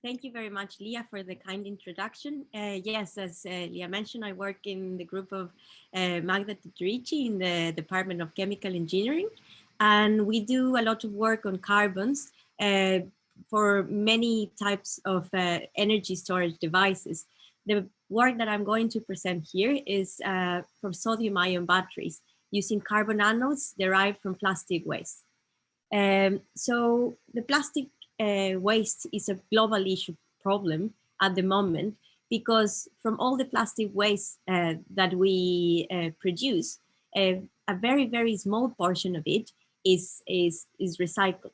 Thank you very much, Leah, for the kind introduction. Yes, as Leah mentioned, I work in the group of Magda Tetrici in the Department of Chemical Engineering, and we do a lot of work on carbons uh, for many types of energy storage devices. The work that I'm going to present here is for sodium-ion batteries using carbon anodes derived from plastic waste. So the plastic waste is a global issue problem at the moment because from all the plastic waste that we produce, a very, very small portion of it is recycled.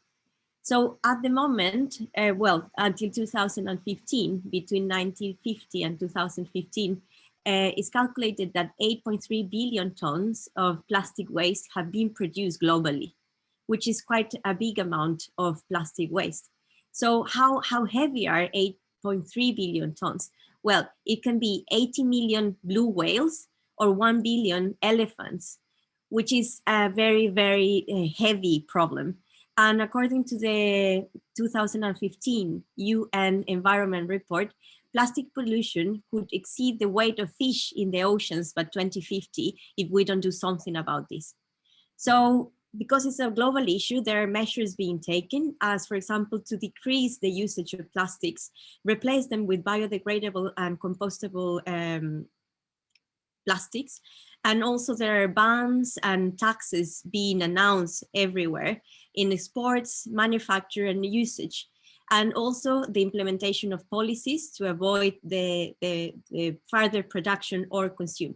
So at the moment, well, until 2015, between 1950 and 2015, it's calculated that 8.3 billion tons of plastic waste have been produced globally, which is quite a big amount of plastic waste. So how heavy are 8.3 billion tons? Well, it can be 80 million blue whales or 1 billion elephants, which is a very, very heavy problem. And according to the 2015 UN Environment Report, plastic pollution could exceed the weight of fish in the oceans by 2050 if we don't do something about this. So because it's a global issue, there are measures being taken as, for example, to decrease the usage of plastics, replace them with biodegradable and compostable plastics. And also there are bans and taxes being announced everywhere in exports, manufacture and usage. And also the implementation of policies to avoid the further production or consume.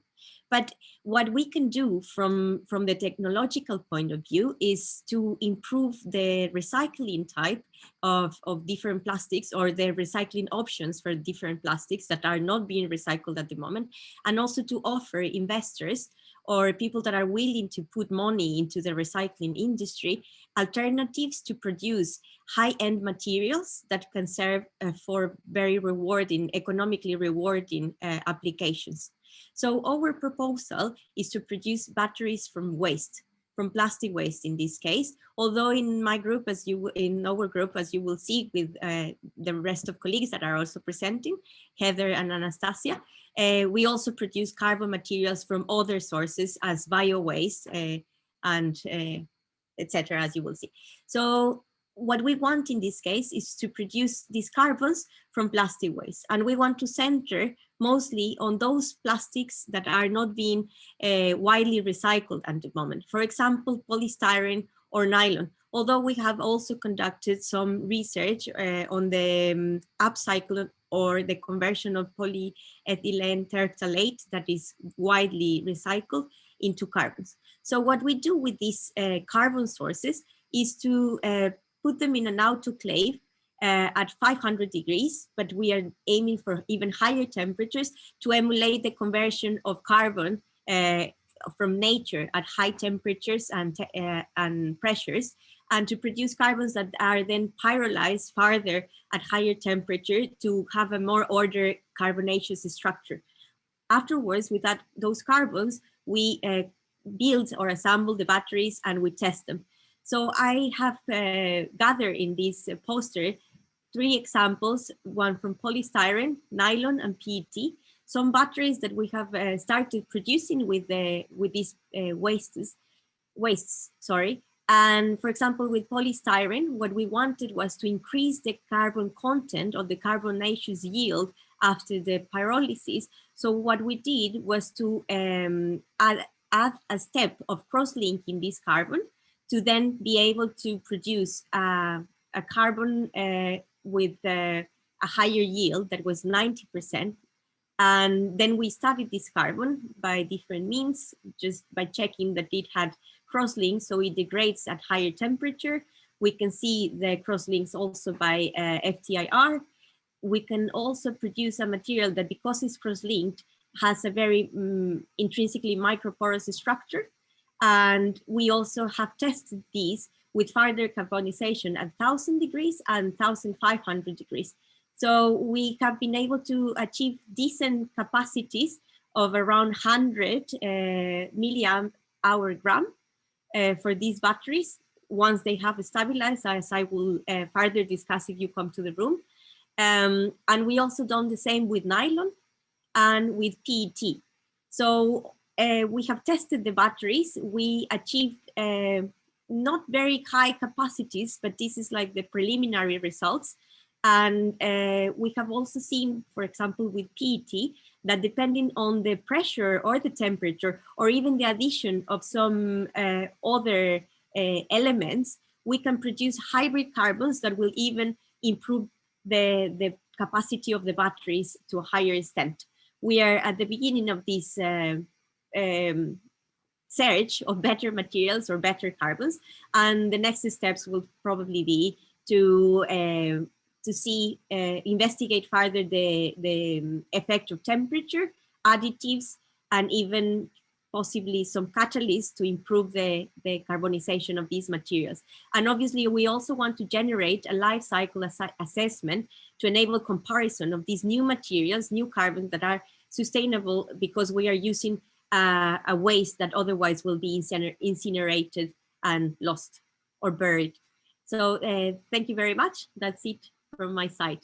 But what we can do from the technological point of view is to improve the recycling type of different plastics or the recycling options for different plastics that are not being recycled at the moment, and also to offer investors or people that are willing to put money into the recycling industry alternatives to produce high-end materials that can serve for very rewarding, economically rewarding applications. So our proposal is to produce batteries from waste, from plastic waste in this case, although in my group, in our group, as you will see with the rest of colleagues that are also presenting, Heather and Anastasia, we also produce carbon materials from other sources as bio waste and etc., as you will see. So what we want in this case is to produce these carbons from plastic waste. And we want to center mostly on those plastics that are not being widely recycled at the moment. For example, polystyrene or nylon. Although we have also conducted some research on the upcycle or the conversion of polyethylene terephthalate that is widely recycled into carbons. So what we do with these carbon sources is to put them in an autoclave at 500 degrees, but we are aiming for even higher temperatures to emulate the conversion of carbon from nature at high temperatures and pressures, and to produce carbons that are then pyrolyzed further at higher temperature to have a more ordered carbonaceous structure. Afterwards, with those carbons, we build or assemble the batteries and we test them. So I have gathered in this poster 3 examples, one from polystyrene, nylon, and PET. Some batteries that we have started producing with these wastes. Sorry. And for example, with polystyrene, what we wanted was to increase the carbon content or the carbonaceous yield after the pyrolysis. So what we did was to add a step of cross-linking this carbon to then be able to produce a carbon with a higher yield that was 90%. And then we studied this carbon by different means, just by checking that it had crosslinks, so it degrades at higher temperature. We can see the crosslinks also by FTIR. We can also produce a material that, because it's cross-linked, has a very intrinsically microporous structure. And we also have tested these with further carbonization at 1000 degrees and 1500 degrees. So we have been able to achieve decent capacities of around 100 milliamp hour gram for these batteries once they have stabilized, as I will further discuss if you come to the room. And we also done the same with nylon and with PET. So we have tested the batteries. We achieved not very high capacities, but this is like the preliminary results. And we have also seen, for example, with PET, that depending on the pressure or the temperature, or even the addition of some other elements, we can produce hybrid carbons that will even improve the capacity of the batteries to a higher extent. We are at the beginning of this search of better materials or better carbons, and the next steps will probably be to see, investigate further the effect of temperature, additives, and even possibly some catalysts to improve the carbonization of these materials. And obviously, we also want to generate a life cycle assessment to enable comparison of these new materials, new carbons that are sustainable, because we are using a waste that otherwise will be incinerated and lost or buried. So thank you very much. That's it from my side.